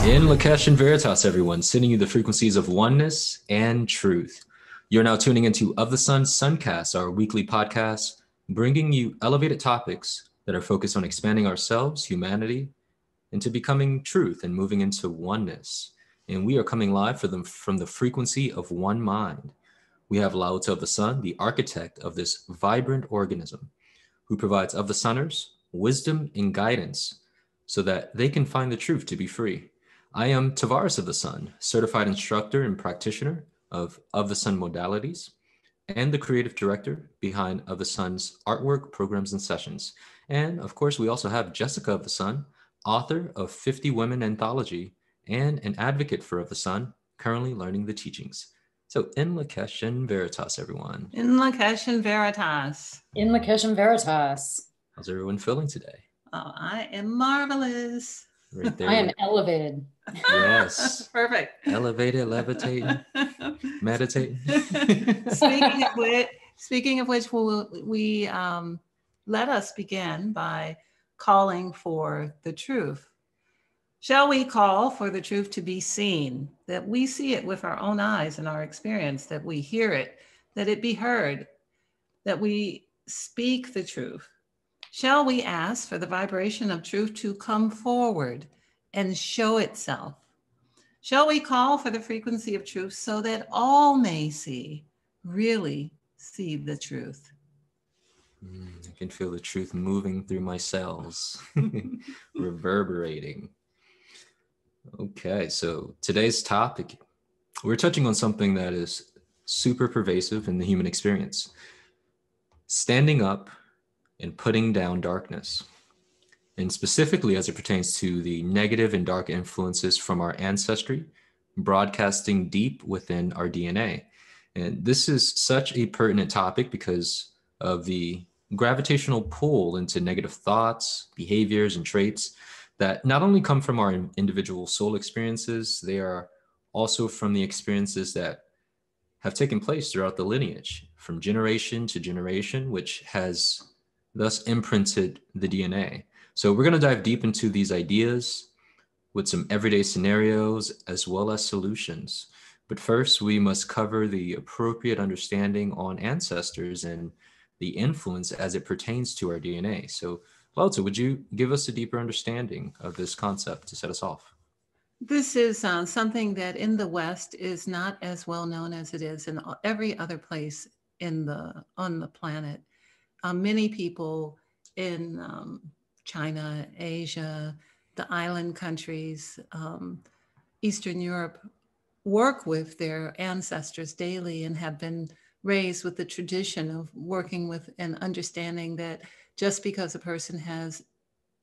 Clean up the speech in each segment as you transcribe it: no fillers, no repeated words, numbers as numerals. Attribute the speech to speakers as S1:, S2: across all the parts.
S1: In Lakesh and Veritas, everyone, sending you the frequencies of oneness and truth. You're now tuning into Of the Sun Suncast, our weekly podcast, bringing you elevated topics that are focused on expanding ourselves, humanity, into becoming truth and moving into oneness. And we are coming live from the frequency of one mind. We have LaOta of the Sun, the architect of this vibrant organism, who provides of the Sunners wisdom and guidance so that they can find the truth to be free. I am Tavares of the Sun, certified instructor and practitioner of the Sun modalities, and the creative director behind Of the Sun's artwork, programs, and sessions. And of course, we also have Jessica of the Sun, author of 50 Women Anthology, and an advocate for Of the Sun, currently learning the teachings. So in Lakesh and Veritas, everyone.
S2: In Lakesh and Veritas.
S3: In Lakesh and Veritas.
S1: How's everyone feeling today?
S2: Oh, I am marvelous.
S1: Right there.
S3: I am elevated.
S1: Yes.
S2: Perfect.
S1: Elevated, levitating, meditating.
S2: Speaking of which, we let us begin by calling for the truth. Shall we call for the truth to be seen, that we see it with our own eyes and our experience, that we hear it, that it be heard, that we speak the truth? Shall we ask for the vibration of truth to come forward and show itself? Shall we call for the frequency of truth so that all may see, really see the truth?
S1: I can feel the truth moving through my cells, reverberating. Okay, so today's topic, we're touching on something that is super pervasive in the human experience. Standing up and putting down darkness. And specifically as it pertains to the negative and dark influences from our ancestry, broadcasting deep within our DNA. And this is such a pertinent topic because of the gravitational pull into negative thoughts, behaviors, and traits that not only come from our individual soul experiences, they are also from the experiences that have taken place throughout the lineage, from generation to generation, which has thus imprinted the DNA. So we're going to dive deep into these ideas with some everyday scenarios as well as solutions. But first, we must cover the appropriate understanding on ancestors and the influence as it pertains to our DNA. So, LaOta, would you give us a deeper understanding of this concept to set us off?
S2: This is something that in the West is not as well known as it is in every other place on the planet. Many people in China, Asia, the island countries, Eastern Europe, work with their ancestors daily and have been raised with the tradition of working with and understanding that just because a person has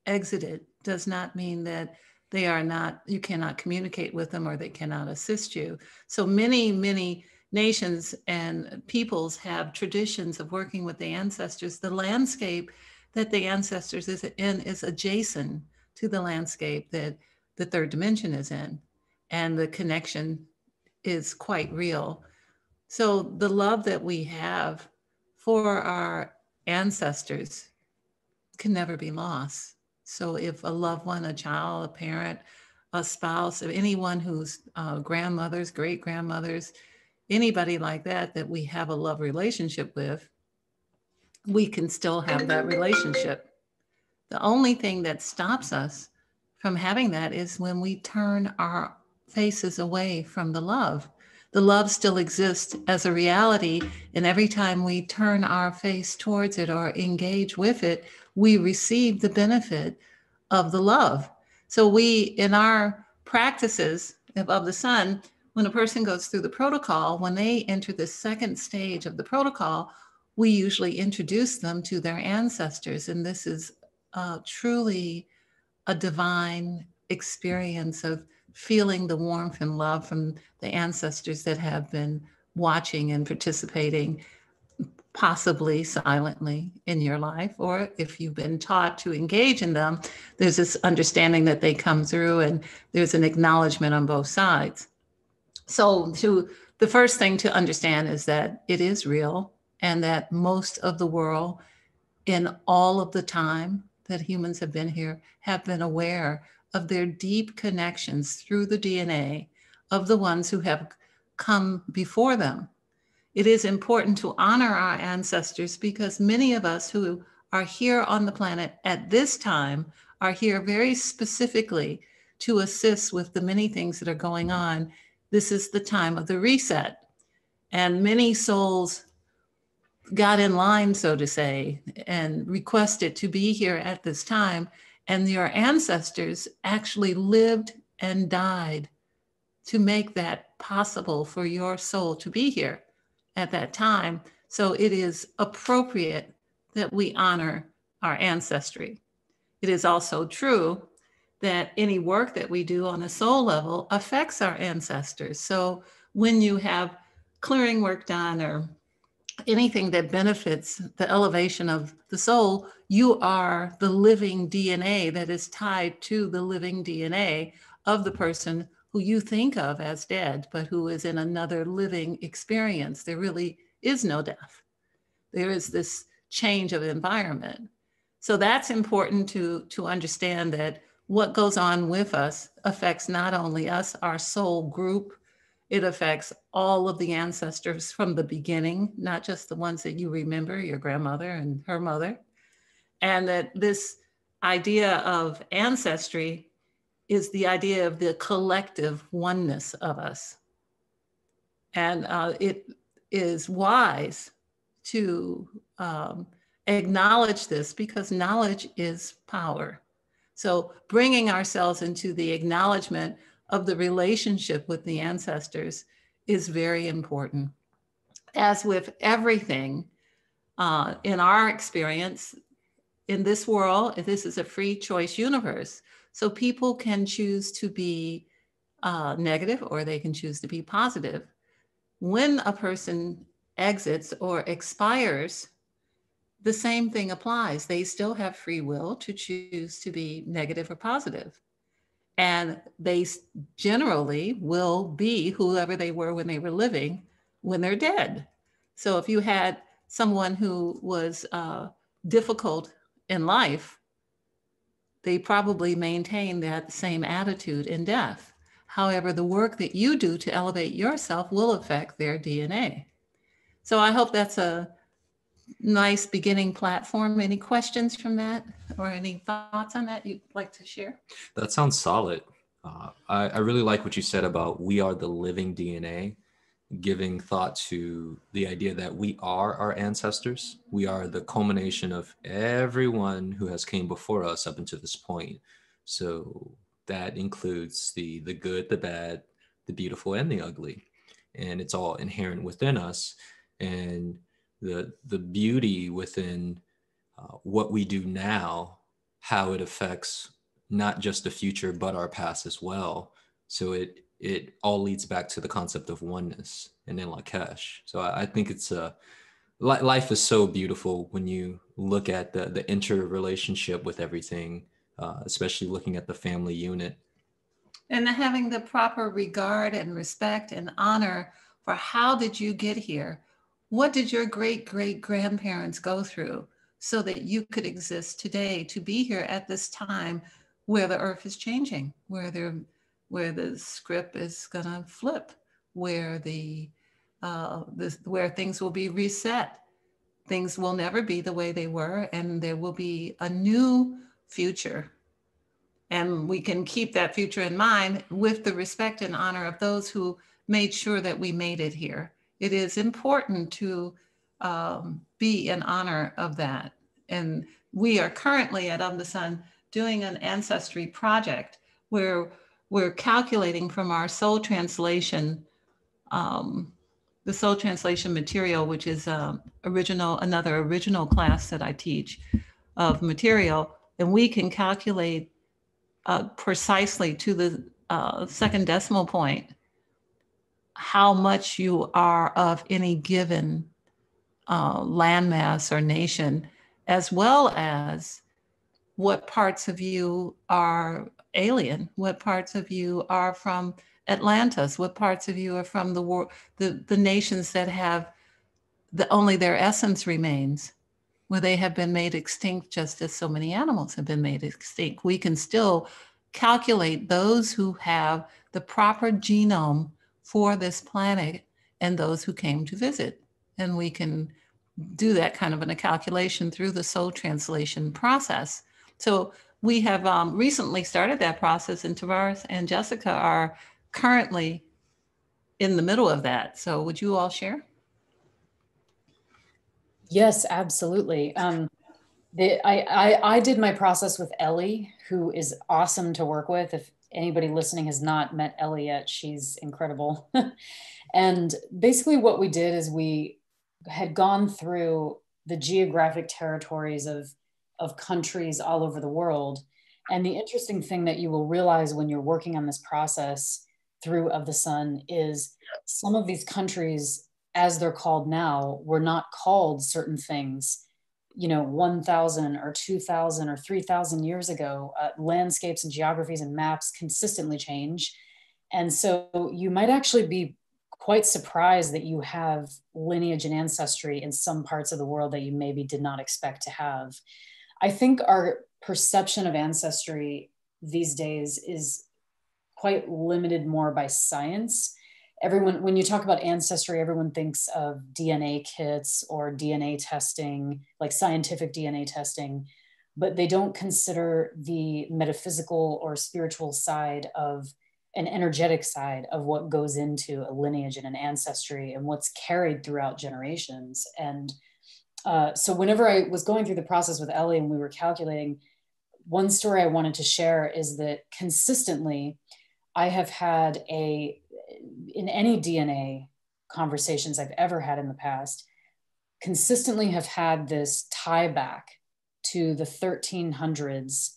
S2: exited does not mean that you cannot communicate with them or they cannot assist you. So many nations and peoples have traditions of working with the ancestors. The landscape that the ancestors is in is adjacent to the landscape that the third dimension is in, and the connection is quite real. So the love that we have for our ancestors can never be lost. So if a loved one, a child, a parent, a spouse, or anyone who's grandmothers, great grandmothers, anybody like that we have a love relationship with, we can still have that relationship. The only thing that stops us from having that is when we turn our faces away from the love. The love still exists as a reality, and every time we turn our face towards it or engage with it, we receive the benefit of the love. So we, in our practices of the Sun, when a person goes through the protocol, when they enter the second stage of the protocol, we usually introduce them to their ancestors. And this is truly a divine experience of feeling the warmth and love from the ancestors that have been watching and participating, possibly silently in your life, or if you've been taught to engage in them, there's this understanding that they come through and there's an acknowledgement on both sides. So the first thing to understand is that it is real, and that most of the world in all of the time that humans have been here have been aware of their deep connections through the DNA of the ones who have come before them. It is important to honor our ancestors because many of us who are here on the planet at this time are here very specifically to assist with the many things that are going on. This is the time of the reset. And many souls got in line, so to say, and requested to be here at this time. And your ancestors actually lived and died to make that possible for your soul to be here at that time. So it is appropriate that we honor our ancestry. It is also true that any work that we do on a soul level affects our ancestors. So when you have clearing work done or anything that benefits the elevation of the soul, you are the living DNA that is tied to the living DNA of the person who you think of as dead, but who is in another living experience. There really is no death. There is this change of environment. So that's important to understand, that what goes on with us affects not only us, our soul group, it affects all of the ancestors from the beginning, not just the ones that you remember, your grandmother and her mother. And that this idea of ancestry is the idea of the collective oneness of us. And it is wise to acknowledge this, because knowledge is power. So bringing ourselves into the acknowledgement of the relationship with the ancestors is very important. As with everything in our experience in this world, this is a free choice universe. So people can choose to be negative, or they can choose to be positive. When a person exits or expires, the same thing applies. They still have free will to choose to be negative or positive. And they generally will be whoever they were when they were living when they're dead. So if you had someone who was difficult in life, they probably maintain that same attitude in death. However, the work that you do to elevate yourself will affect their DNA. So I hope that's a nice beginning platform. Any questions from that, or any thoughts on that you'd like to share?
S1: That sounds solid. I really like what you said about we are the living DNA, giving thought to the idea that we are our ancestors. We are the culmination of everyone who has came before us up until this point. So that includes the good, the bad, the beautiful, and the ugly. And it's all inherent within us. And the beauty within what we do now, how it affects not just the future, but our past as well. So it all leads back to the concept of oneness and in Lakesh. So I think it's life is so beautiful when you look at the interrelationship with everything, especially looking at the family unit.
S2: And having the proper regard and respect and honor for how did you get here? What did your great-great-grandparents go through so that you could exist today to be here at this time where the earth is changing, where the script is gonna flip, where where things will be reset. Things will never be the way they were, and there will be a new future. And we can keep that future in mind with the respect and honor of those who made sure that we made it here. It is important to be in honor of that. And we are currently at Of the Sun doing an ancestry project where we're calculating from our soul translation, the soul translation material, which is another original class that I teach of material, and we can calculate precisely to the second decimal point how much you are of any given landmass or nation, as well as what parts of you are alien, what parts of you are from Atlantis, what parts of you are from the nations that have only their essence remains, where they have been made extinct just as so many animals have been made extinct. We can still calculate those who have the proper genome for this planet and those who came to visit. And we can do that kind of in a calculation through the soul translation process. So we have recently started that process, and Tavares and Jessica are currently in the middle of that. So would you all share?
S3: Yes, absolutely. I did my process with Ellie, who is awesome to work with. If anybody listening has not met Ellie yet, she's incredible. And basically what we did is we had gone through the geographic territories of countries all over the world. And the interesting thing that you will realize when you're working on this process through Of the Sun is some of these countries, as they're called now, were not called certain things, 1,000 or 2,000 or 3,000 years ago. Landscapes and geographies and maps consistently change. And so you might actually be quite surprised that you have lineage and ancestry in some parts of the world that you maybe did not expect to have. I think our perception of ancestry these days is quite limited more by science. Everyone, when you talk about ancestry, everyone thinks of DNA kits or DNA testing, like scientific DNA testing, but they don't consider the metaphysical or spiritual side of an energetic side of what goes into a lineage and an ancestry and what's carried throughout generations. And so whenever I was going through the process with Ellie and we were calculating, one story I wanted to share is that consistently I have had in any DNA conversations I've ever had in the past, consistently have had this tie back to the 1300s,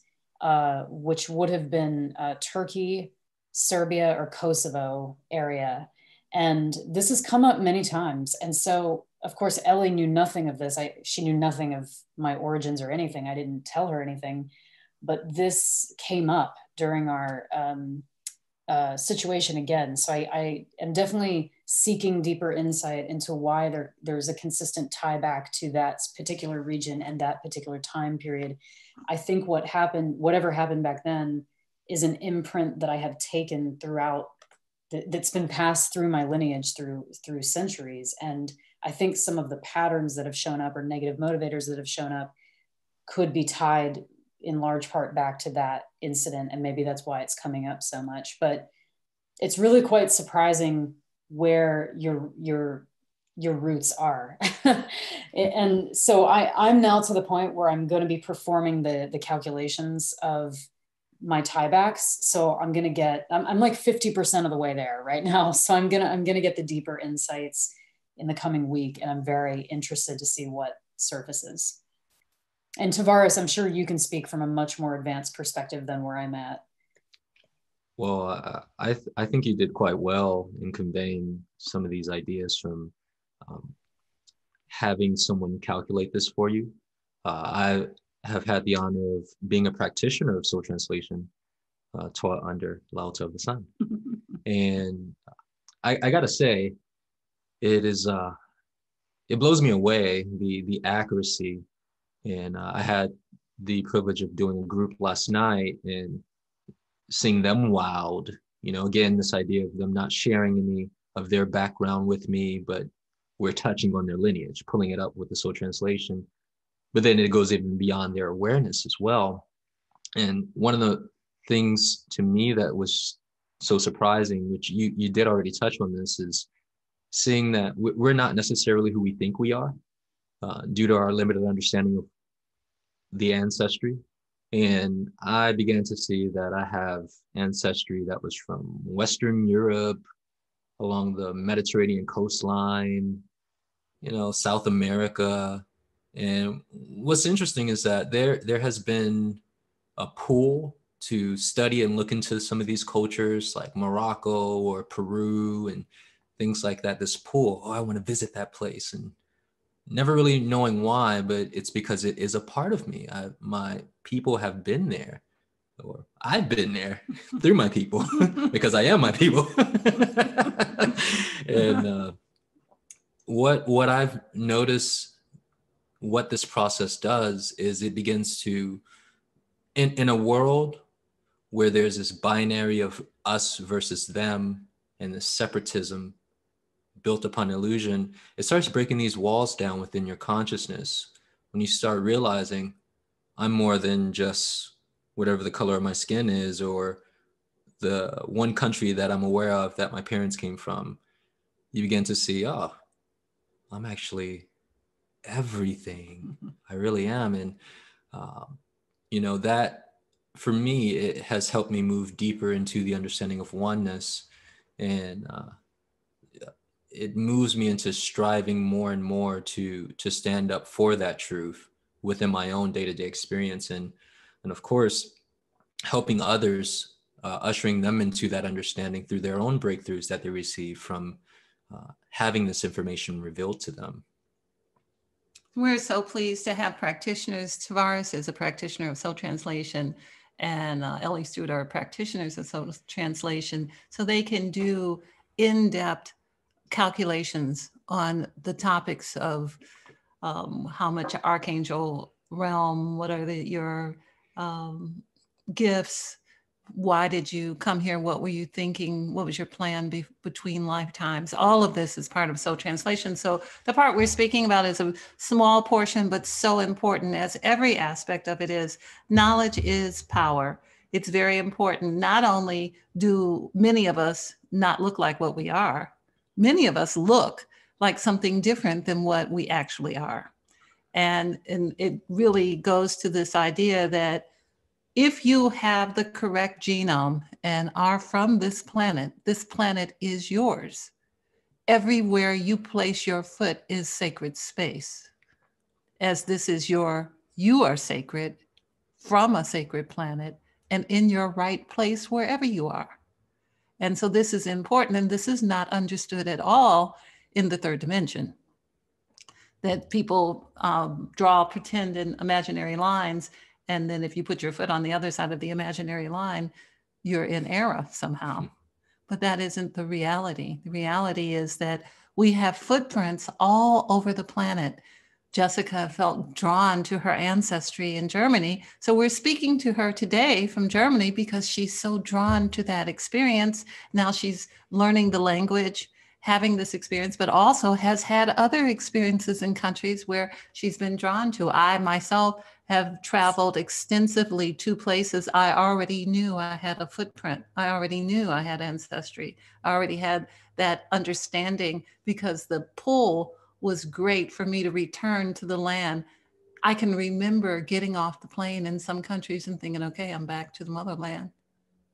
S3: which would have been Turkey, Serbia, or Kosovo area. And this has come up many times. And so, of course, Ellie knew nothing of this. She knew nothing of my origins or anything. I didn't tell her anything, but this came up during our situation again. So I am definitely seeking deeper insight into why there's a consistent tie back to that particular region and that particular time period. I think whatever happened back then is an imprint that I have taken throughout, that's been passed through my lineage through centuries. And I think some of the patterns that have shown up or negative motivators that have shown up could be tied in large part back to that incident. And maybe that's why it's coming up so much, but it's really quite surprising where your roots are. And so I'm now to the point where I'm going to be performing the calculations of my tiebacks. So I'm like 50% of the way there right now. So I'm going to get the deeper insights in the coming week. And I'm very interested to see what surfaces. And Tavares, I'm sure you can speak from a much more advanced perspective than where I'm at.
S1: Well, I think you did quite well in conveying some of these ideas from having someone calculate this for you. I have had the honor of being a practitioner of soul translation, taught under LaOta of the Sun. And I gotta say, it blows me away, the accuracy. And I had the privilege of doing a group last night and seeing them wowed. Again, this idea of them not sharing any of their background with me, but we're touching on their lineage, pulling it up with the soul translation. But then it goes even beyond their awareness as well. And one of the things to me that was so surprising, which you did already touch on this, is seeing that we're not necessarily who we think we are, due to our limited understanding of the ancestry. And I began to see that I have ancestry that was from Western Europe, along the Mediterranean coastline, South America. And what's interesting is that there has been a pull to study and look into some of these cultures like Morocco or Peru and things like that. This pull, I want to visit that place, and never really knowing why, but it's because it is a part of me. My people have been there, or I've been there through my people because I am my people. And what I've noticed, what this process does is it begins to, in a world where there's this binary of us versus them and this separatism built upon illusion, it starts breaking these walls down within your consciousness. When you start realizing I'm more than just whatever the color of my skin is, or the one country that I'm aware of that my parents came from, you begin to see, oh, I'm actually everything. I really am. And, that for me, it has helped me move deeper into the understanding of oneness. And it moves me into striving more and more to stand up for that truth within my own day-to-day experience. And of course, helping others, ushering them into that understanding through their own breakthroughs that they receive from having this information revealed to them.
S2: We're so pleased to have practitioners. Tavares is a practitioner of soul translation, and Ellie Stewart are practitioners of soul translation, so they can do in-depth calculations on the topics of how much archangel realm, what are your gifts, why did you come here, what were you thinking, what was your plan between lifetimes. All of this is part of soul translation. So the part we're speaking about is a small portion, but so important, as every aspect of it is. Knowledge is power. It's very important. Not only do many of us not look like what we are, many of us look like something different than what we actually are. And it really goes to this idea that if you have the correct genome and are from this planet is yours. Everywhere you place your foot is sacred space. As this is you are sacred from a sacred planet and in your right place wherever you are. And so this is important, and this is not understood at all in the third dimension. That people draw pretend and imaginary lines, and then if you put your foot on the other side of the imaginary line, you're in error somehow. But that isn't the reality. The reality is that we have footprints all over the planet. Jessica felt drawn to her ancestry in Germany. So we're speaking to her today from Germany because she's so drawn to that experience. Now she's learning the language, having this experience, but also has had other experiences in countries where she's been drawn to. I myself have traveled extensively to places I already knew I had a footprint. I already knew I had ancestry. I already had that understanding because the pull was great for me to return to the land. I can remember getting off the plane in some countries and thinking, okay, I'm back to the motherland.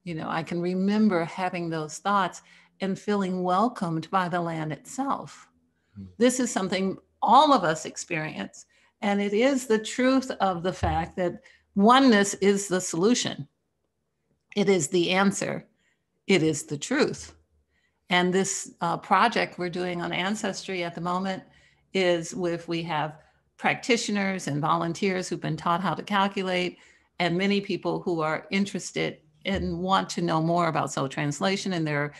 S2: I can remember having those thoughts and feeling welcomed by the land itself. This is something all of us experience. And it is the truth of the fact that oneness is the solution. It is the answer. It is the truth. And this project we're doing on Ancestry at the moment is we have practitioners and volunteers who've been taught how to calculate, and many people who are interested and want to know more about soul translation, and they're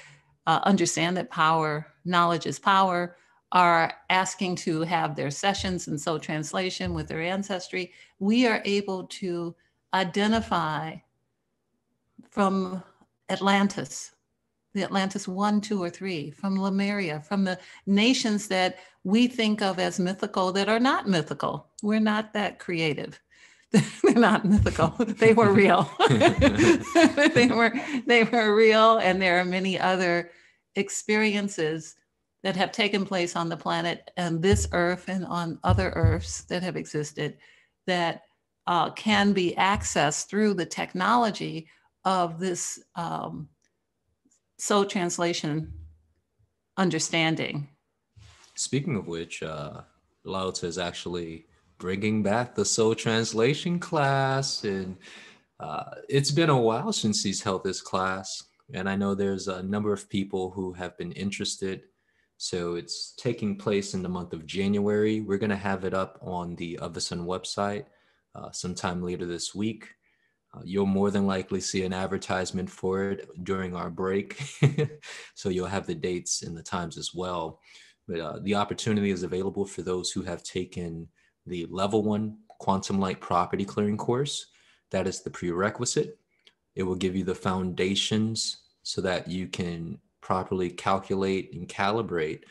S2: understand that knowledge is power, are asking to have their sessions in soul translation with their ancestry. We are able to identify from Atlantis, the Atlantis 1, 2, or 3, from Lemuria, from the nations that we think of as mythical that are not mythical. We're not that creative. They're not mythical. They were real. they were real, and there are many other experiences that have taken place on the planet and this earth and on other earths that have existed that can be accessed through the technology of this soul translation understanding.
S1: Speaking of which, LaOta is actually bringing back the soul translation class, and it's been a while since he's held this class, and I know there's a number of people who have been interested. So it's taking place in the month of January. We're going to have it up on the Of the Sun website sometime later this week. You'll more than likely see an advertisement for it during our break. So you'll have the dates and the times as well. But the opportunity is available for those who have taken the level 1 quantum light property clearing course. That is the prerequisite. It will give you the foundations so that you can properly calculate and calibrate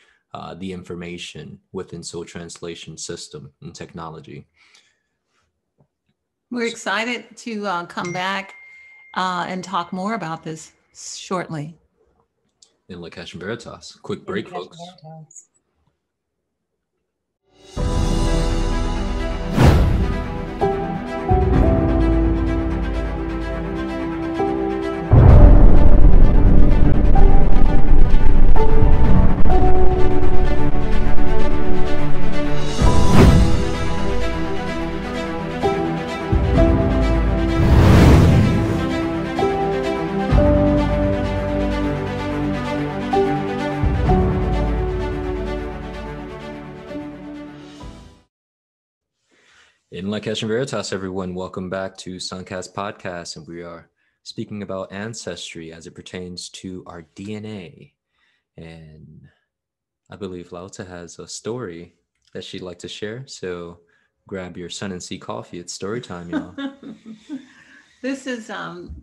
S1: the information within soul translation system and technology.
S2: We're excited to come back and talk more about this shortly.
S1: In Lakesh and Veritas. Quick break, folks. In Lakesh and Veritas, everyone, welcome back to Suncast Podcast, and we are speaking about ancestry as it pertains to our DNA. And I believe LaOta has a story that she'd like to share, so grab your Sun and Sea coffee. It's story time, y'all.
S2: This is,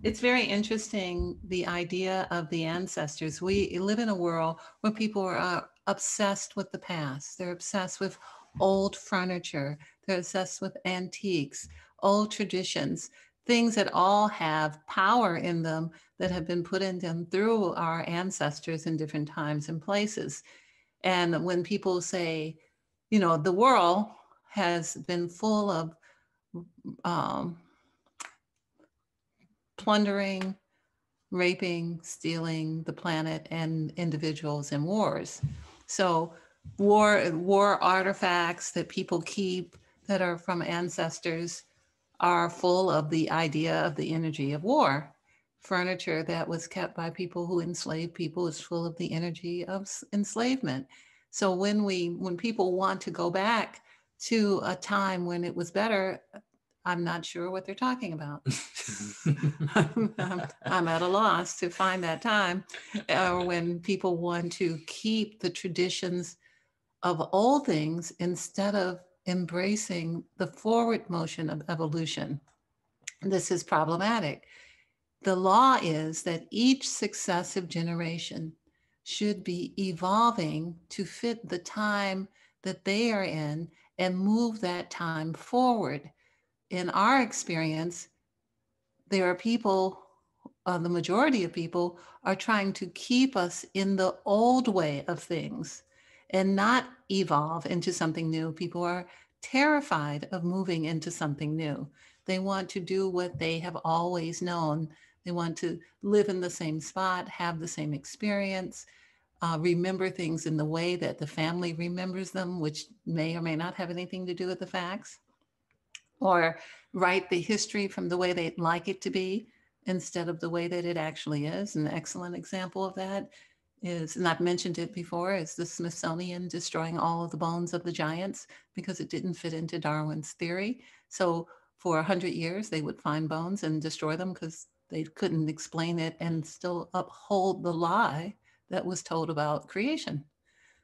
S2: it's very interesting, the idea of the ancestors. We live in a world where people are obsessed with the past. They're obsessed with old furniture. They're obsessed with antiques, old traditions, things that all have power in them that have been put in them through our ancestors in different times and places. And when people say, you know, the world has been full of plundering, raping, stealing the planet and individuals in wars. So war artifacts that people keep that are from ancestors are full of the idea of the energy of war. Furniture that was kept by people who enslaved people is full of the energy of enslavement. So when people want to go back to a time when it was better, I'm not sure what they're talking about. I'm at a loss to find that time, or when people want to keep the traditions of old things instead of embracing the forward motion of evolution. This is problematic. The law is that each successive generation should be evolving to fit the time that they are in and move that time forward. In our experience, there are people, the majority of people are trying to keep us in the old way of things and not evolve into something new. People are terrified of moving into something new. They want to do what they have always known. They want to live in the same spot, have the same experience, remember things in the way that the family remembers them, which may or may not have anything to do with the facts, or write the history from the way they'd like it to be instead of the way that it actually is. An excellent example of that is, and I've mentioned it before, is the Smithsonian destroying all of the bones of the giants because it didn't fit into Darwin's theory. So for 100 years, they would find bones and destroy them because they couldn't explain it and still uphold the lie that was told about creation.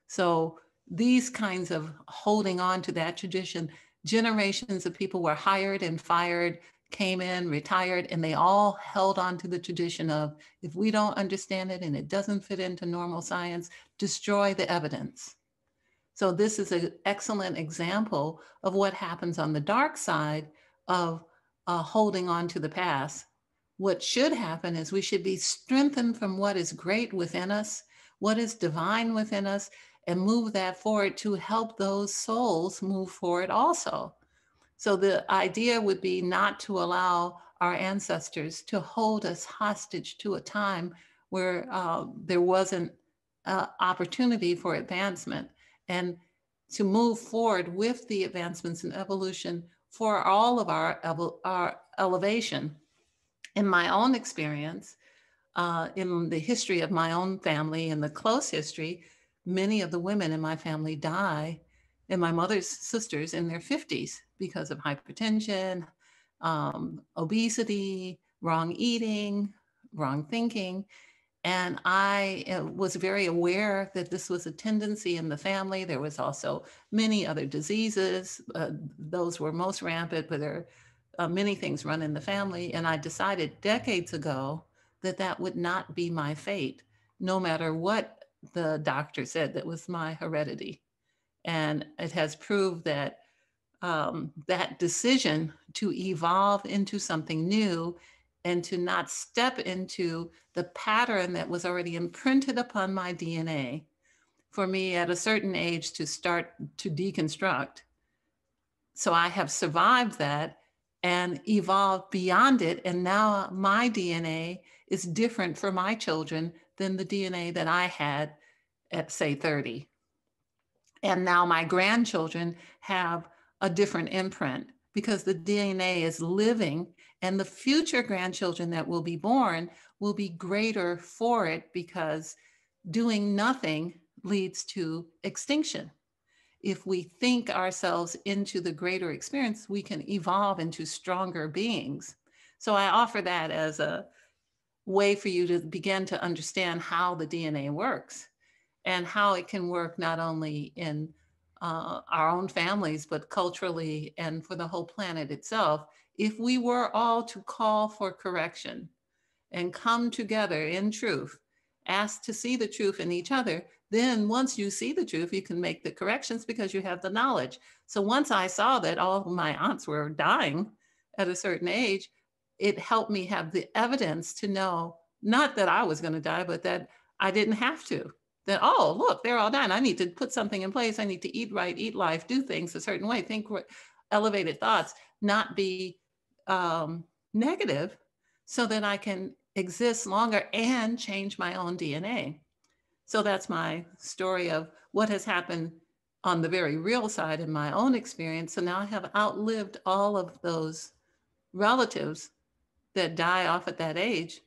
S2: So these kinds of holding on to that tradition, generations of people were hired and fired, came in, retired, and they all held on to the tradition of, if we don't understand it and it doesn't fit into normal science, destroy the evidence. So this is an excellent example of what happens on the dark side of holding on to the past. What should happen is we should be strengthened from what is great within us, what is divine within us, and move that forward to help those souls move forward also. So the idea would be not to allow our ancestors to hold us hostage to a time where there wasn't opportunity for advancement, and to move forward with the advancements in evolution for all of our elevation. In my own experience, in the history of my own family, in the close history, many of the women in my family die, and my mother's sisters in their 50s because of hypertension, obesity, wrong eating, wrong thinking. And I was very aware that this was a tendency in the family. There was also many other diseases. Those were most rampant, but there many things run in the family. And I decided decades ago that that would not be my fate, no matter what the doctor said that was my heredity. And it has proved that that decision to evolve into something new and to not step into the pattern that was already imprinted upon my DNA, for me at a certain age to start to deconstruct. So I have survived that and evolved beyond it. And now my DNA is different for my children than the DNA that I had at, say, 30. And now my grandchildren have a different imprint because the DNA is living, and the future grandchildren that will be born will be greater for it, because doing nothing leads to extinction. If we think ourselves into the greater experience, we can evolve into stronger beings. So I offer that as a way for you to begin to understand how the DNA works and how it can work not only in our own families, but culturally and for the whole planet itself. If we were all to call for correction and come together in truth, ask to see the truth in each other, then once you see the truth, you can make the corrections because you have the knowledge. So once I saw that all of my aunts were dying at a certain age, it helped me have the evidence to know, not that I was going to die, but that I didn't have to. That, oh, look, they're all dying. I need to put something in place. I need to eat right, eat life, do things a certain way, think elevated thoughts, not be negative, so that I can exist longer and change my own DNA. So that's my story of what has happened on the very real side in my own experience. So now I have outlived all of those relatives that die off at that age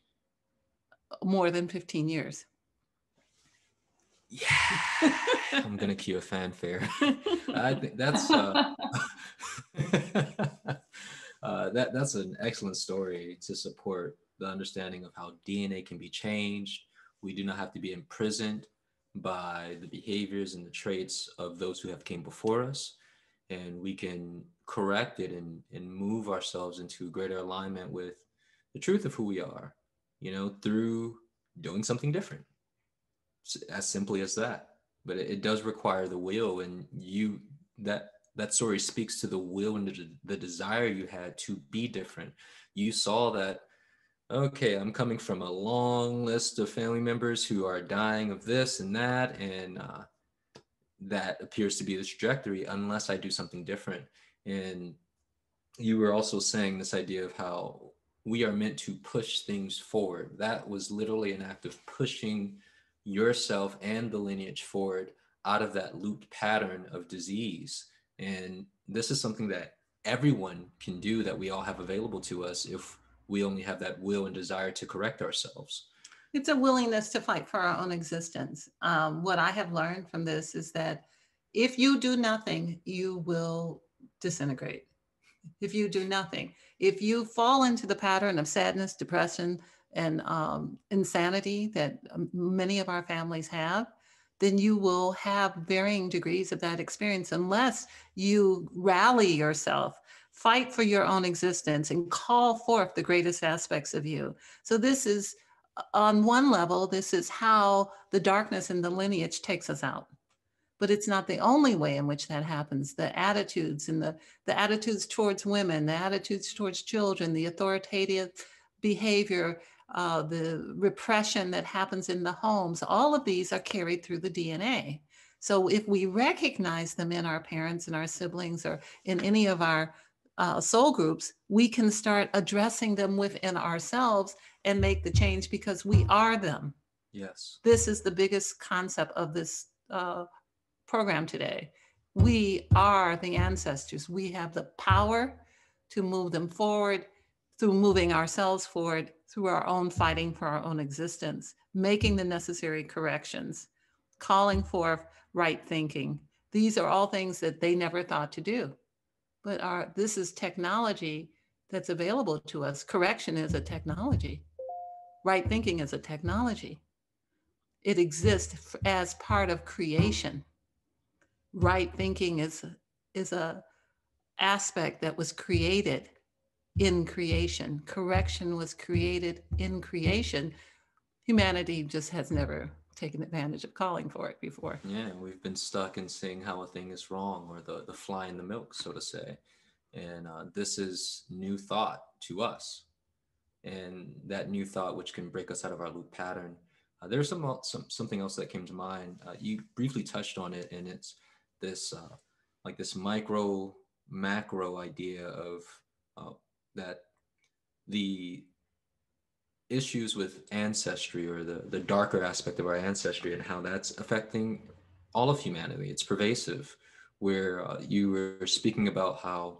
S2: more than 15 years.
S1: Yeah, I'm gonna cue a fanfare. I think that's that's an excellent story to support the understanding of how DNA can be changed. We do not have to be imprisoned by the behaviors and the traits of those who have came before us, and we can correct it and move ourselves into greater alignment with the truth of who we are, through doing something different. As simply as that. But it does require the will, and that story speaks to the will and the desire you had to be different. You saw that, okay, I'm coming from a long list of family members who are dying of this and that, and that appears to be the trajectory unless I do something different. And you were also saying this idea of how we are meant to push things forward. That was literally an act of pushing yourself and the lineage forward out of that looped pattern of disease. And this is something that everyone can do, that we all have available to us if we only have that will and desire to correct ourselves.
S2: It's a willingness to fight for our own existence. What I have learned from this is that if you do nothing, you will disintegrate. If you do nothing, if you fall into the pattern of sadness, depression, and insanity that many of our families have, then you will have varying degrees of that experience unless you rally yourself, fight for your own existence, and call forth the greatest aspects of you. So this is, on one level, this is how the darkness in the lineage takes us out. But it's not the only way in which that happens. The attitudes and the attitudes towards women, the attitudes towards children, the authoritative behavior, the repression that happens in the homes, all of these are carried through the DNA. So if we recognize them in our parents and our siblings or in any of our soul groups, we can start addressing them within ourselves and make the change because we are them.
S1: Yes.
S2: This is the biggest concept of this program today. We are the ancestors. We have the power to move them forward through moving ourselves forward, through our own fighting for our own existence, making the necessary corrections, calling for right thinking. These are all things that they never thought to do. But this is technology that's available to us. Correction is a technology. Right thinking is a technology. It exists as part of creation. Right thinking is a aspect that was created in creation. Correction was created in creation. Humanity just has never taken advantage of calling for it before.
S1: Yeah, we've been stuck in seeing how a thing is wrong, or the fly in the milk, so to say. And this is new thought to us. And that new thought, which can break us out of our loop pattern. There's something else that came to mind. You briefly touched on it, and it's this like this micro macro idea of that the issues with ancestry, or the darker aspect of our ancestry, and how that's affecting all of humanity. It's pervasive, where you were speaking about how,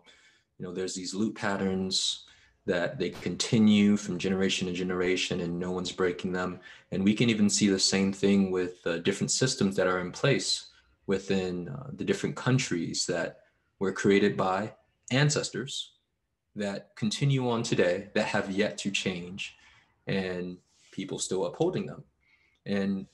S1: there's these loop patterns that they continue from generation to generation, and no one's breaking them. And we can even see the same thing with different systems that are in place within the different countries that were created by ancestors that continue on today, that have yet to change, and people still upholding them. And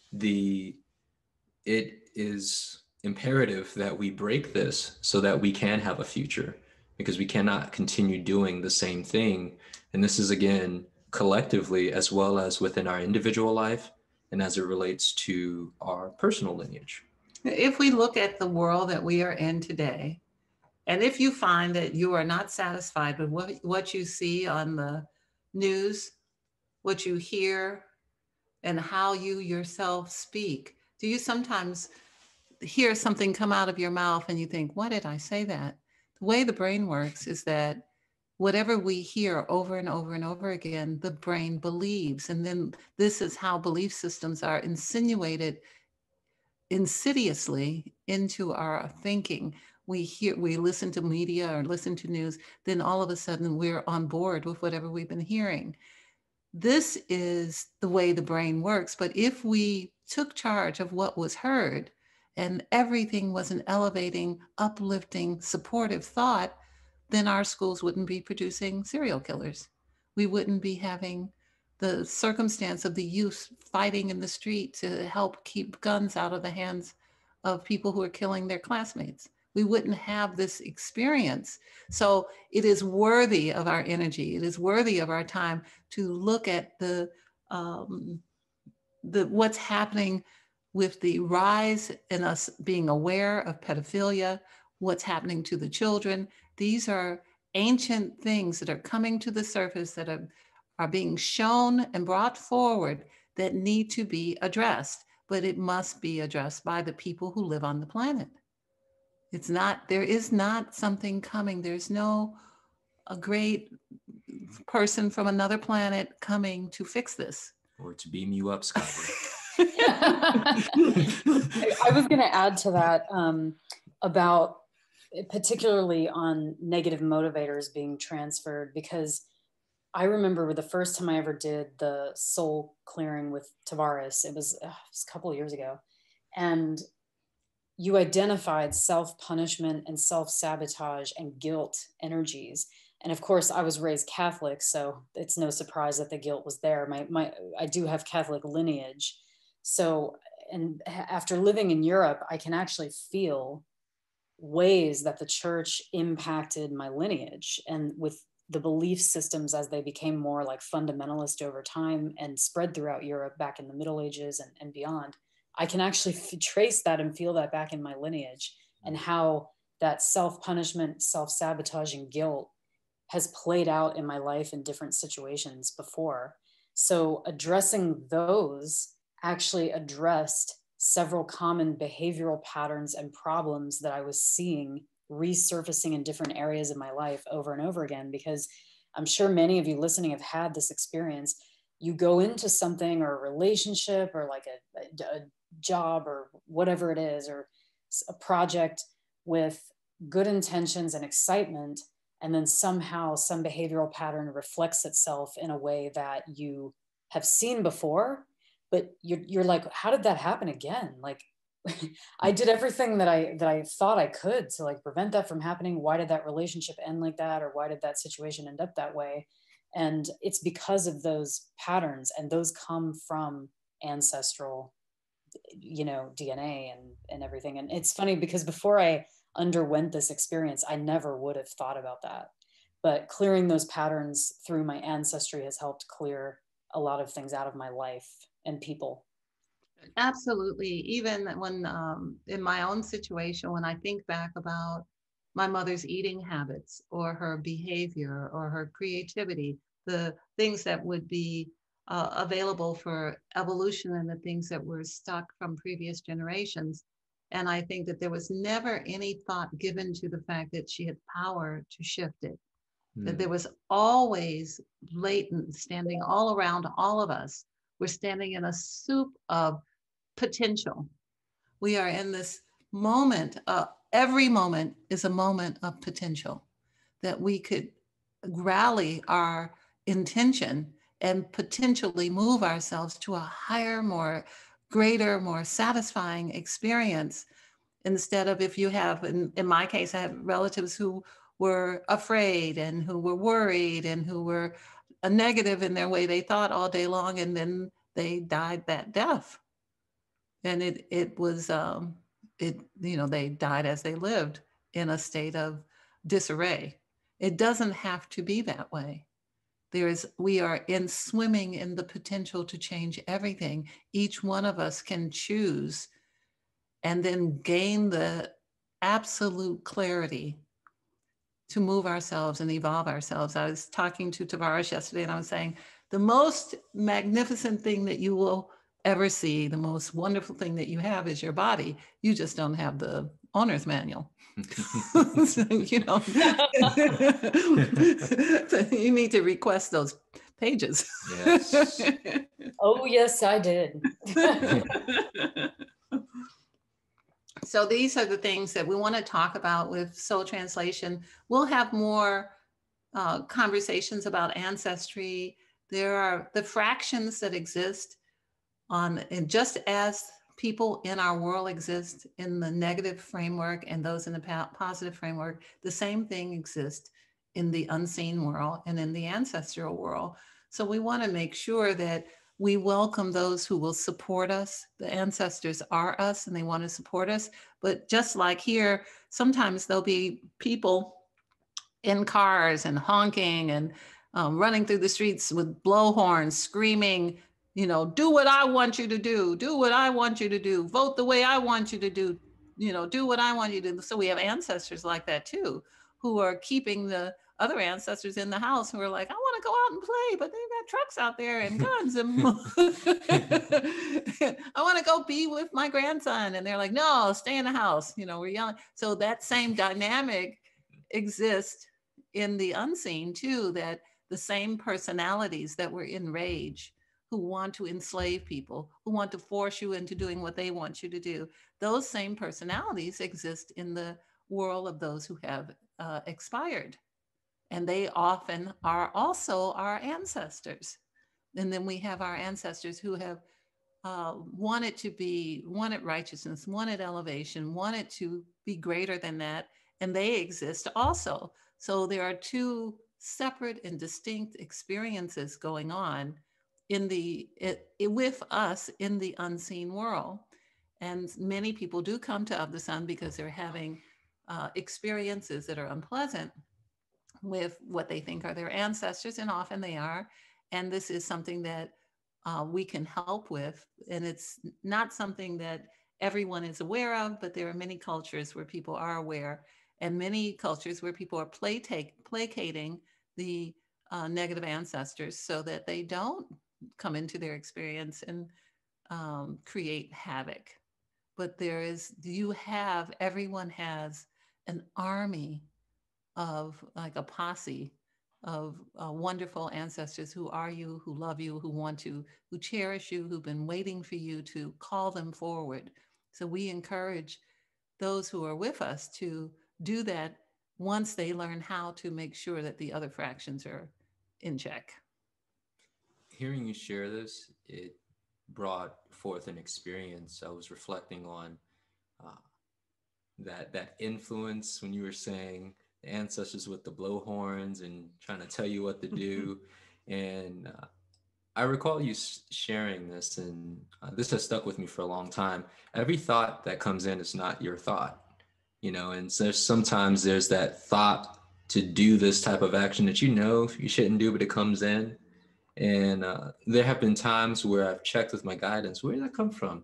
S1: it is imperative that we break this so that we can have a future, because we cannot continue doing the same thing. And this is, again, collectively, as well as within our individual life, and as it relates to our personal lineage.
S2: If we look at the world that we are in today, and if you find that you are not satisfied with what you see on the news, what you hear, and how you yourself speak, do you sometimes hear something come out of your mouth and you think, why did I say that? The way the brain works is that whatever we hear over and over and over again, the brain believes. And then this is how belief systems are insinuated insidiously into our thinking. We listen to media or listen to news, then all of a sudden we're on board with whatever we've been hearing. This is the way the brain works. But if we took charge of what was heard and everything was an elevating, uplifting, supportive thought, then our schools wouldn't be producing serial killers. We wouldn't be having the circumstance of the youth fighting in the street to help keep guns out of the hands of people who are killing their classmates. We wouldn't have this experience. So it is worthy of our energy. It is worthy of our time to look at the what's happening with the rise in us being aware of pedophilia, what's happening to the children. These are ancient things that are coming to the surface, that are being shown and brought forward, that need to be addressed, but it must be addressed by the people who live on the planet. There is not something coming. There's a great person from another planet coming to fix this.
S1: Or to beam you up, Scotty.
S3: I was going to add to that about particularly on negative motivators being transferred, because I remember the first time I ever did the soul clearing with Tavares, it was a couple of years ago. And you identified self-punishment and self-sabotage and guilt energies. And of course, I was raised Catholic, so it's no surprise that the guilt was there. I do have Catholic lineage. So, and after living in Europe, I can actually feel ways that the church impacted my lineage, and with the belief systems as they became more like fundamentalist over time and spread throughout Europe back in the Middle Ages and beyond. I can actually trace that and feel that back in my lineage, and how that self-punishment, self-sabotaging guilt has played out in my life in different situations before. So addressing those actually addressed several common behavioral patterns and problems that I was seeing resurfacing in different areas of my life over and over again, because I'm sure many of you listening have had this experience. You go into something, or a relationship, or like a job, or whatever it is, or a project, with good intentions and excitement, and then somehow some behavioral pattern reflects itself in a way that you have seen before, but you're like, how did that happen again? Like, I did everything that I thought I could to like prevent that from happening. Why did that relationship end like that? Or why did that situation end up that way? And it's because of those patterns, and those come from ancestral, DNA and everything. And it's funny because before I underwent this experience, I never would have thought about that. but clearing those patterns through my ancestry has helped clear a lot of things out of my life and people.
S2: Absolutely. Even when in my own situation, when I think back about my mother's eating habits or her behavior or her creativity, the things that would be available for evolution and the things that were stuck from previous generations. And I think that there was never any thought given to the fact that she had power to shift it, that there was always latent, standing all around all of us. We're standing in a soup of potential. We are in this moment. Every moment is a moment of potential that we could rally our intention and potentially move ourselves to a higher, more greater, more satisfying experience. Instead of, if you have, in my case, I have relatives who were afraid and who were worried and who were a negative in their way they thought all day long, and then they died that death. And it was they died as they lived in a state of disarray. It doesn't have to be that way. We are in swimming in the potential to change everything. Each one of us can choose and then gain the absolute clarity to move ourselves and evolve ourselves. I was talking to Tavares yesterday and I was saying, the most magnificent thing that you will ever see, the most wonderful thing that you have is your body. You just don't have the owner's manual. So, you need to request those pages.
S1: Yes.
S3: Oh, yes, I did.
S2: So these are the things that we want to talk about with Soul Translation. We'll have more conversations about ancestry. There are the fractions that exist and just as people in our world exist in the negative framework and those in the positive framework, the same thing exists in the unseen world and in the ancestral world. So we want to make sure that we welcome those who will support us. The ancestors are us and they want to support us. But just like here, sometimes there'll be people in cars and honking and running through the streets with blowhorns, screaming, do what I want you to do what I want you to do, vote the way I want you to do, do what I want you to do. So we have ancestors like that too, who are keeping the other ancestors in the house who are like, I want to go out and play, but they've got trucks out there and guns and I want to go be with my grandson. And they're like, no, stay in the house. We're yelling. So that same dynamic exists in the unseen too, that the same personalities that were enraged, who want to enslave people, who want to force you into doing what they want you to do, those same personalities exist in the world of those who have expired. And they often are also our ancestors. And then we have our ancestors who have wanted righteousness, wanted elevation, wanted to be greater than that. And they exist also. So there are two separate and distinct experiences going on with us in the unseen world. And many people do come to Of the Sun because they're having experiences that are unpleasant with what they think are their ancestors, and often they are. And this is something that we can help with. And it's not something that everyone is aware of, but there are many cultures where people are aware, and many cultures where people are placating the negative ancestors so that they don't come into their experience and create havoc. But everyone has an army of, like a posse of wonderful ancestors who are you, who love you, who cherish you, who've been waiting for you to call them forward. So we encourage those who are with us to do that once they learn how to make sure that the other fractions are in check.
S1: Hearing you share this, it brought forth an experience. I was reflecting on that influence when you were saying the ancestors with the blowhorns and trying to tell you what to do. And I recall you sharing this, and this has stuck with me for a long time. Every thought that comes in is not your thought, and so sometimes there's that thought to do this type of action that you know you shouldn't do, but it comes in. And there have been times where I've checked with my guidance, where did that come from?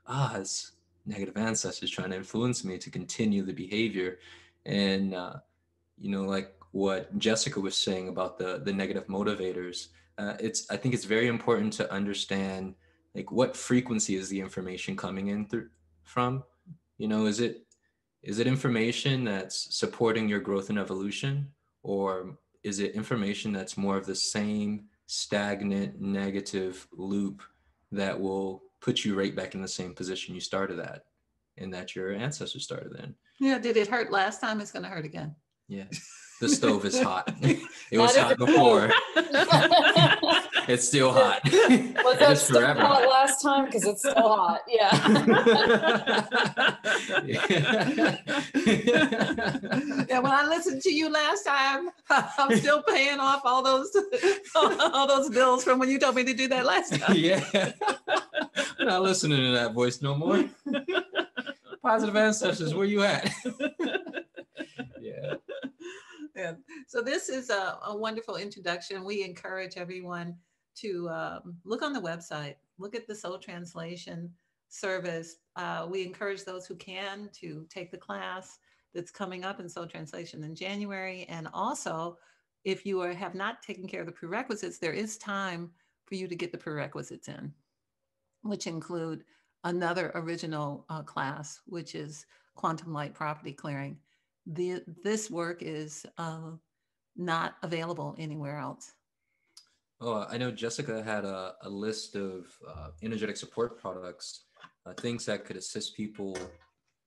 S1: It's negative ancestors trying to influence me to continue the behavior. And, like what Jessica was saying about the negative motivators, I think it's very important to understand like what frequency is the information coming in from. Is it information that's supporting your growth and evolution, or is it information that's more of the same stagnant negative loop that will put you right back in the same position you started at and that your ancestors started in?
S2: Yeah, did it hurt last time? It's going to hurt again.
S1: Yeah. The stove is hot. It was hot before. It's still hot.
S3: Was that stove hot last time? Because it's still hot. Yeah.
S2: Yeah. When I listened to you last time, I'm still paying off all those bills from when you told me to do that last time.
S1: Yeah. I'm not listening to that voice no more. Positive ancestors, where you at? Yeah.
S2: Yeah. So this is a wonderful introduction. We encourage everyone to look on the website, look at the soul translation service. We encourage those who can to take the class that's coming up in soul translation in January. And also, if you have not taken care of the prerequisites, there is time for you to get the prerequisites in, which include another original class, which is quantum light property clearing. This work is not available anywhere else.
S1: Oh, I know Jessica had a list of energetic support products, things that could assist people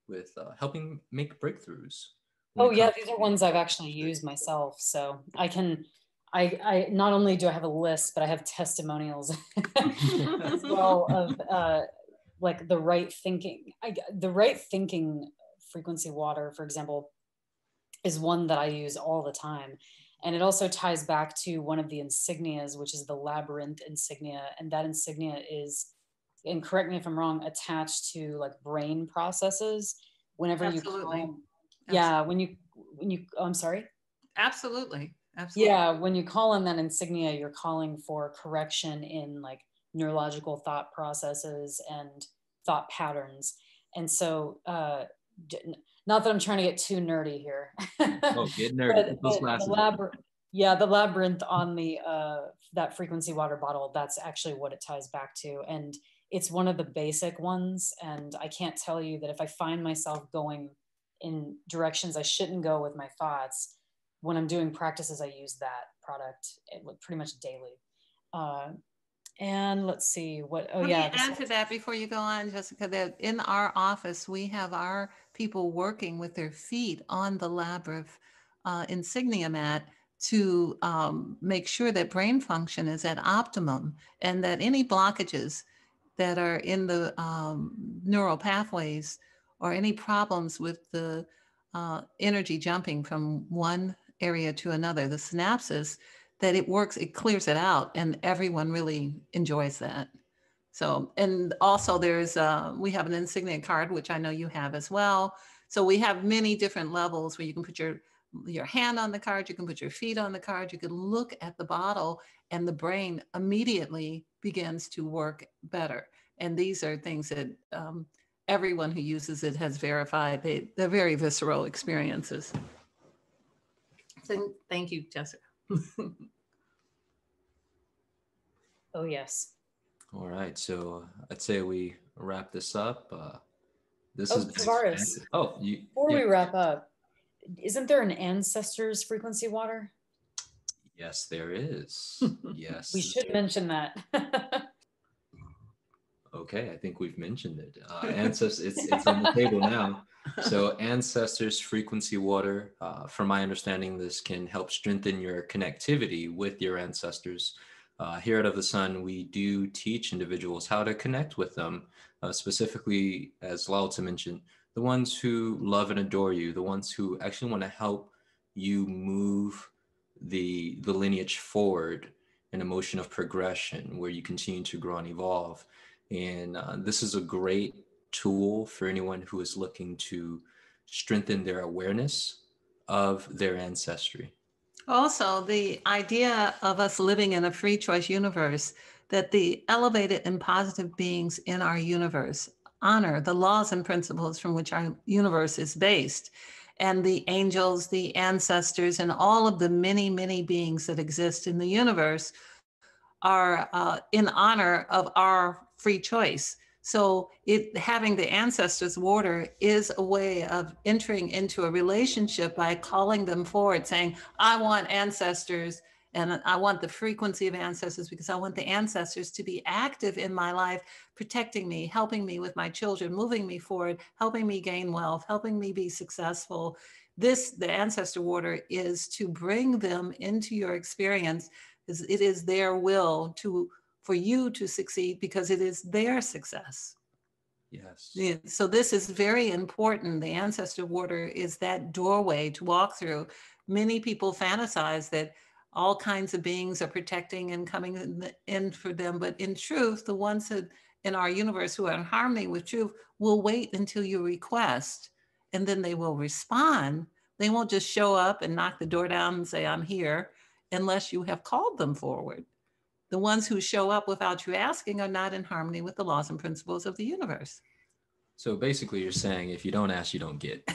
S1: with helping make breakthroughs.
S3: Oh yeah, these are ones I've actually used myself. So I not only do I have a list, but I have testimonials as well of like the right thinking. The right thinking frequency water, for example, is one that I use all the time. And it also ties back to one of the insignias, which is the labyrinth insignia. And that insignia is, and correct me if I'm wrong, attached to like brain processes. Whenever
S2: Absolutely.
S3: you call, yeah, when you, oh, I'm sorry.
S2: Absolutely. Absolutely.
S3: Yeah. When you call on that insignia, you're calling for correction in like neurological thought processes and thought patterns. And so, not that I'm trying to get too nerdy here.
S1: Oh, get nerdy.
S3: The labyrinth on the that frequency water bottle, that's actually what it ties back to. And it's one of the basic ones. And I can't tell you that if I find myself going in directions I shouldn't go with my thoughts, when I'm doing practices, I use that product pretty much daily. And let's see what,
S2: Let me add to that before you go on, Jessica, that in our office, we have our people working with their feet on the labyrinth insignia mat to make sure that brain function is at optimum and that any blockages that are in the neural pathways or any problems with the energy jumping from one area to another, the synapses, that it works, it clears it out, and everyone really enjoys that. So, and also there's, we have an insignia card, which I know you have as well. So we have many different levels where you can put your hand on the card, you can put your feet on the card, you can look at the bottle, and the brain immediately begins to work better. And these are things that everyone who uses it has verified. They're very visceral experiences. So thank you, Jessica.
S3: Oh, yes.
S1: All right. So I'd say we wrap this up. This
S3: is
S1: Tavares.
S3: Before we wrap up, isn't there an Ancestors frequency water?
S1: Yes, there is. Yes.
S3: We should mention that.
S1: Okay, I think we've mentioned it. Ancestors, it's on the table now. So Ancestors frequency water, from my understanding, this can help strengthen your connectivity with your ancestors. Here at Of the Sun, we do teach individuals how to connect with them, specifically, as LaOta mentioned, the ones who love and adore you, the ones who actually want to help you move the lineage forward in a motion of progression where you continue to grow and evolve. And this is a great tool for anyone who is looking to strengthen their awareness of their ancestry.
S2: Also, the idea of us living in a free choice universe, that the elevated and positive beings in our universe honor the laws and principles from which our universe is based. And the angels, the ancestors, and all of the many, many beings that exist in the universe are in honor of our free choice. So having the ancestors water is a way of entering into a relationship by calling them forward, saying, I want ancestors and I want the frequency of ancestors because I want the ancestors to be active in my life, protecting me, helping me with my children, moving me forward, helping me gain wealth, helping me be successful. The ancestor water is to bring them into your experience. It is their will for you to succeed because it is their success.
S1: Yes.
S2: Yeah, so this is very important. The ancestor water is that doorway to walk through. Many people fantasize that all kinds of beings are protecting and coming in for them. But in truth, the ones that in our universe who are in harmony with truth will wait until you request, and then they will respond. They won't just show up and knock the door down and say, I'm here, unless you have called them forward. The ones who show up without you asking are not in harmony with the laws and principles of the universe.
S1: So basically you're saying if you don't ask, you don't get.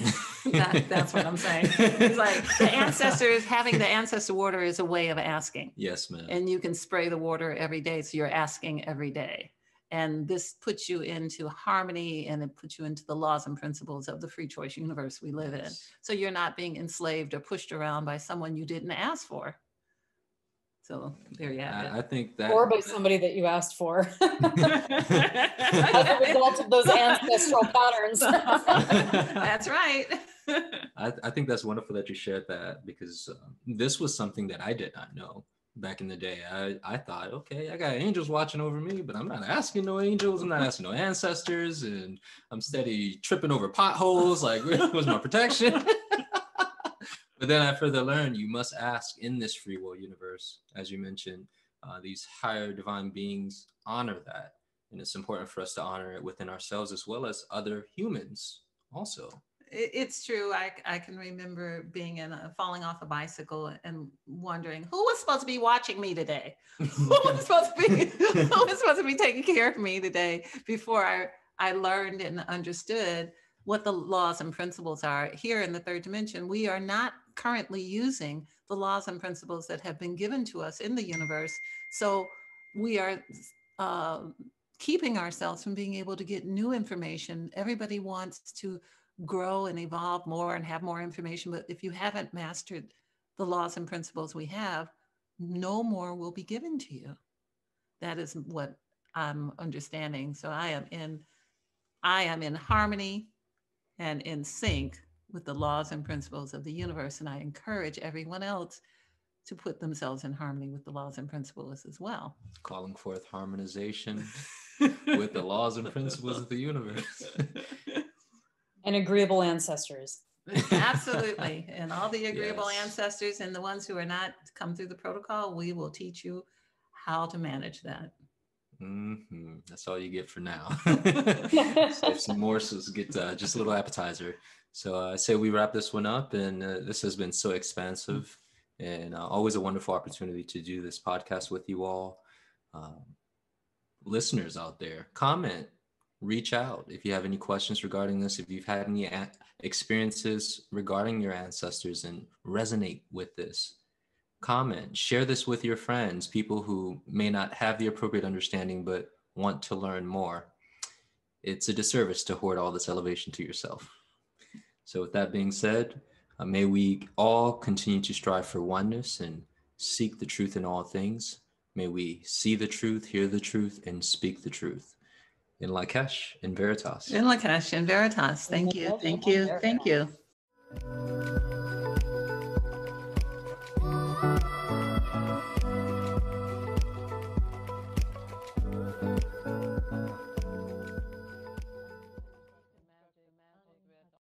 S2: That's what I'm saying. It's like the ancestors, having the ancestor water is a way of asking.
S1: Yes, ma'am.
S2: And you can spray the water every day. So you're asking every day. And this puts you into harmony and it puts you into the laws and principles of the free choice universe we live in. So you're not being enslaved or pushed around by someone you didn't ask for. So there you have it.
S1: I think that,
S3: or by somebody that you asked for as a result of those ancestral patterns.
S2: That's right.
S1: I think that's wonderful that you shared that, because this was something that I did not know back in the day. I thought, okay, I got angels watching over me, but I'm not asking no angels. I'm not asking no ancestors, and I'm steady tripping over potholes. Like, where's my protection? But then I further learned you must ask in this free will universe, as you mentioned, these higher divine beings honor that. And it's important for us to honor it within ourselves as well as other humans also.
S2: It's true. I can remember being falling off a bicycle and wondering who was supposed to be watching me today? Who was supposed to be taking care of me today, before I learned and understood what the laws and principles are. Here in the third dimension, we are not currently using the laws and principles that have been given to us in the universe. So we are keeping ourselves from being able to get new information. Everybody wants to grow and evolve more and have more information. But if you haven't mastered the laws and principles we have, no more will be given to you. That is what I'm understanding. So I am in harmony and in sync with the laws and principles of the universe. And I encourage everyone else to put themselves in harmony with the laws and principles as well.
S1: Calling forth harmonization with the laws and principles of the universe.
S3: And agreeable ancestors.
S2: Absolutely. And all the agreeable
S1: Yes.
S2: ancestors and the ones who are not come through the protocol, we will teach you how to manage that.
S1: Mm-hmm. That's all you get for now. Save some morsels, get just a little appetizer. So I say we wrap this one up, and this has been so expansive, and always a wonderful opportunity to do this podcast with you all. Listeners out there, comment, reach out if you have any questions regarding this, if you've had any experiences regarding your ancestors and resonate with this. Comment, share this with your friends, people who may not have the appropriate understanding but want to learn more. It's a disservice to hoard all this elevation to yourself. So with that being said, may we all continue to strive for oneness and seek the truth in all things. May we see the truth, hear the truth, and speak the truth. In Lakesh, in Veritas.
S2: In Lakesh, in Veritas. Thank you. Thank you. Thank you.